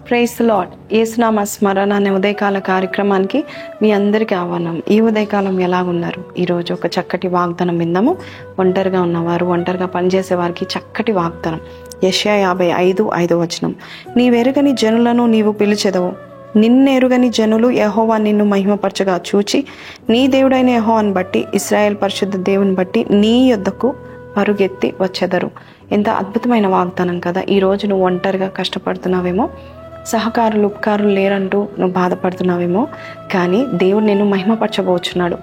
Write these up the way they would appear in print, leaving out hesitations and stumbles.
Praise the lord. యేసునామ స్మరణ అనే ఉదయకాల కార్యక్రమానికి మీ అందరికీ ఆహ్వానం. ఈ ఉదయకాలం ఎలాగున్నారు? ఈరోజు ఒక చక్కటి వాగ్దానం విందాము. ఒంటరిగా ఉన్నవారు, ఒంటరిగా పనిచేసే వారికి చక్కటి వాగ్దానం. యెషయా 55:5 నీవెరుగని జనులను నీవు పిలిచెదవు, నిన్నెరుగని జనులు యెహోవా నిన్ను మహిమపరచగా చూచి నీ దేవుడైన యెహోవాను బట్టి, ఇశ్రాయేల్ పరిశుద్ధ దేవుని బట్టి నీ యొద్దకు పరుగెత్తి వచ్చెదరు. ఎంత అద్భుతమైన వాగ్దానం కదా. ఈరోజు నువ్వు ఒంటరిగా కష్టపడుతున్నావేమో, సహకారులు ఉపకారులు లేరంటూ నువ్వు బాధపడుతున్నావేమో, కానీ దేవుడు నిన్ను మహిమపరచబోచున్నాడు.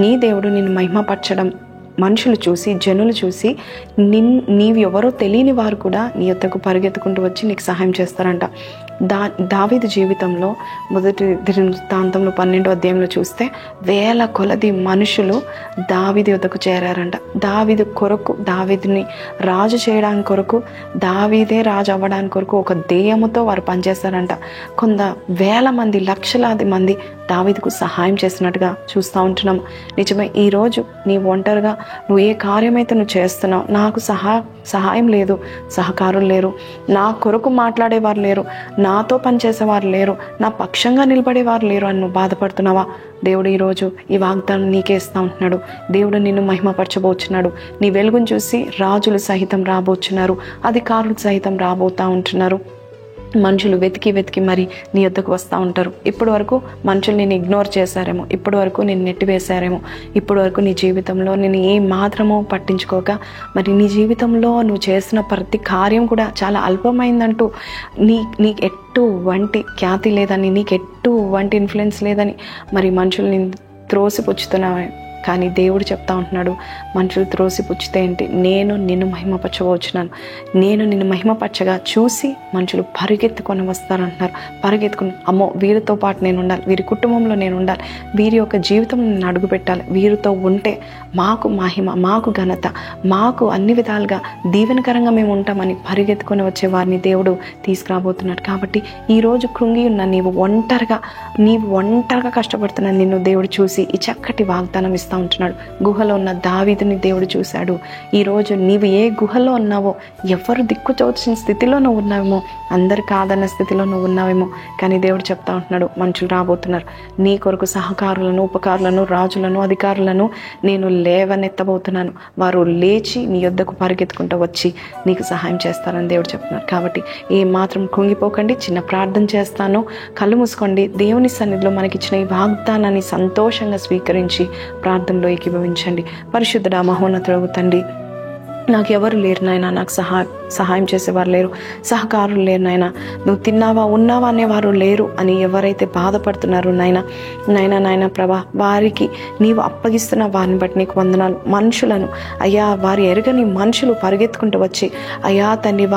నీ దేవుడు నిన్ను మహిమపరచడం మనుషులు చూసి, జనులు చూసి, నీవు ఎవరో తెలియని వారు కూడా నీ యొద్దకు పరిగెత్తుకుంటూ వచ్చి నీకు సహాయం చేస్తారంట. దావీదు జీవితంలో మొదటి దినవృత్తాంతంలో 12వ అధ్యాయంలో చూస్తే వేల కొలది మనుషులు దావీదు యొద్దకు చేరారంట. దావీదు కొరకు, దావీదుని రాజు చేయడానికి కొరకు, దావీదే రాజు అవ్వడానికి కొరకు ఒక ధ్యేయముతో వారు పనిచేస్తారంట. కొంత వేల మంది, లక్షలాది మంది దావీదుకు సహాయం చేసినట్టుగా చూస్తూ ఉంటున్నాము. నిజమే, ఈరోజు నీవు ఒంటరిగా నువ్వు ఏ కార్యమైతే నువ్వు చేస్తున్నావు, నాకు సహాయం లేదు, సహకారులు లేరు, నా కొరకు మాట్లాడేవారు లేరు, నాతో పనిచేసేవారు లేరు, నా పక్షంగా నిలబడేవారు లేరు అని నువ్వు బాధపడుతున్నావా? దేవుడు ఈరోజు ఈ వాగ్దానం నీకే ఇస్తూ ఉంటున్నాడు. దేవుడు నిన్ను మహిమపరచబోచున్నాడు. నీ వెలుగును చూసి రాజులు సహితం రాబోచున్నారు, అధికారులు సహితం రాబోతూ ఉంటున్నారు. మనుషులు వెతికి మరి నీ యొద్దకు వస్తూ ఉంటారు. ఇప్పటి వరకు మనుషులు నేను ఇగ్నోర్ చేశారేమో, ఇప్పటి వరకు నేను నెట్టివేశారేమో, ఇప్పటి వరకు నీ జీవితంలో నేను ఏ మాత్రమో పట్టించుకోక, మరి నీ జీవితంలో నువ్వు చేసిన ప్రతి కార్యం కూడా చాలా అల్పమైందంటూ, నీకు ఎటువంటి ఖ్యాతి లేదని, నీకు ఎటువంటి ఇన్ఫ్లుయెన్స్ లేదని మరి మనుషుల్ని త్రోసిపుచ్చుతున్నావే. కానీ దేవుడు చెప్తా ఉంటున్నాడు, మనుషులు త్రోసిపుచ్చితే ఏంటి, నేను నిన్ను మహిమపరచబోచున్నాను. నేను నిన్ను మహిమపరచగా చూసి మనుషులు పరిగెత్తుకొని వస్తారంటున్నారు. పరిగెత్తుకుని, అమ్మో వీరితో పాటు నేను ఉండాలి, వీరి కుటుంబంలో నేను ఉండాలి, వీరి యొక్క జీవితం నేను అడుగు పెట్టాలి, వీరితో ఉంటే మాకు మహిమ, మాకు ఘనత, మాకు అన్ని విధాలుగా దీవెనకరంగా మేము ఉంటామని పరిగెత్తుకొని వచ్చే వారిని దేవుడు తీసుకురాబోతున్నాడు. కాబట్టి ఈరోజు కృంగి ఉన్న నీవు ఒంటరిగా కష్టపడుతున్న నిన్ను దేవుడు చూసి ఈ చక్కటి వాగ్దానం ఇస్తా ఉంటున్నాడు. గుహలో ఉన్న దావీదుని దేవుడు చూశాడు. ఈరోజు నీవు ఏ గుహలో ఉన్నావో, ఎవరు దిక్కు తోచిన స్థితిలో నువ్వు ఉన్నావేమో, అందరు కాదన్న స్థితిలో నువ్వు ఉన్నావేమో, కానీ దేవుడు చెప్తా ఉంటున్నాడు, మనుషులు రాబోతున్నారు, నీ కొరకు సహకారులను, ఉపకారులను, రాజులను, అధికారులను నేను లేవనెత్తబోతున్నాను. వారు లేచి నీ యొద్దకు పరిగెత్తుకుంటూ వచ్చి నీకు సహాయం చేస్తారని దేవుడు చెప్తున్నారు. కాబట్టి ఏ మాత్రం కృంగిపోకండి. చిన్న ప్రార్థన చేస్తాను, కళ్ళు మూసుకోండి. దేవుని సన్నిధిలో మనకిచ్చిన ఈ వాగ్దానాన్ని సంతోషంగా స్వీకరించి ప్రార్థనలో ఏకీభవించండి. పరిశుద్ధుడా, మహోన్నతుడగు తండ్రి, నాకు ఎవరు లేరు నాయన, నాకు సహాయం చేసేవారు లేరు, సహకారులు లేరు నాయన, నువ్వు తిన్నావా ఉన్నావా అనేవారు లేరు అని ఎవరైతే బాధపడుతున్నారో నాయన ప్రభా, వారికి నీవు అప్పగిస్తున్న వారిని బట్టి నీకు వందనాలు. మనుషులను అయ్యా, వారి ఎరగని మనుషులు పరిగెత్తుకుంటూ వచ్చి అయ్యా తండ్రి,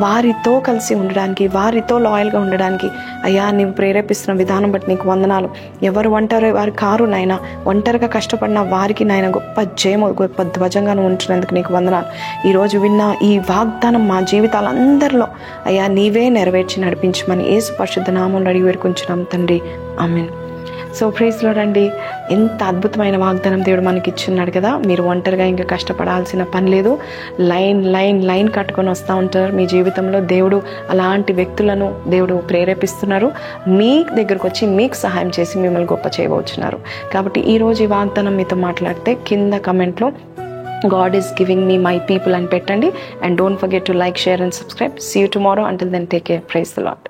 వారితో కలిసి ఉండడానికి, వారితో లాయల్గా ఉండడానికి అయ్యా నీవు ప్రేరేపిస్తున్న విధానం బట్టి నీకు వందనాలు. ఎవరు ఒంటరి వారు కారు నాయన, ఒంటరిగా కష్టపడిన వారికి నాయన గొప్ప జయము, గొప్ప ధ్వజంగా ఉంచినందుకు నీకు వందనాలు. ఈరోజు విన్న ఈ వాగ్దానం మా జీవితాలందరిలో అయ్యా నీవే నెరవేర్చి నడిపించమని యేసు పరిశుద్ధ నామములో అడిగి వేడుకుంటున్నాం తండ్రి, ఆమేన్. సో ప్రైజ్ లార్డ్ అండి. ఎంత అద్భుతమైన వాగ్దానం దేవుడు మనకి ఇచ్చున్నాడు కదా. మీరు ఒంటరిగా ఇంకా కష్టపడాల్సిన పని లేదు. లైన్ కట్టుకొని వస్తూ ఉంటారు మీ జీవితంలో. దేవుడు అలాంటి వ్యక్తులను దేవుడు ప్రేరేపిస్తున్నారు. మీ దగ్గరకు వచ్చి మీకు సహాయం చేసి మిమ్మల్ని గొప్ప చేయబోతున్నారు. కాబట్టి ఈరోజు ఈ వాగ్దానం మీతో మాట్లాడితే కింద కమెంట్లో God is giving me my people అని పెట్టండి. And don't forget to like, share and subscribe. See you tomorrow. Until then, take care. Praise the Lord.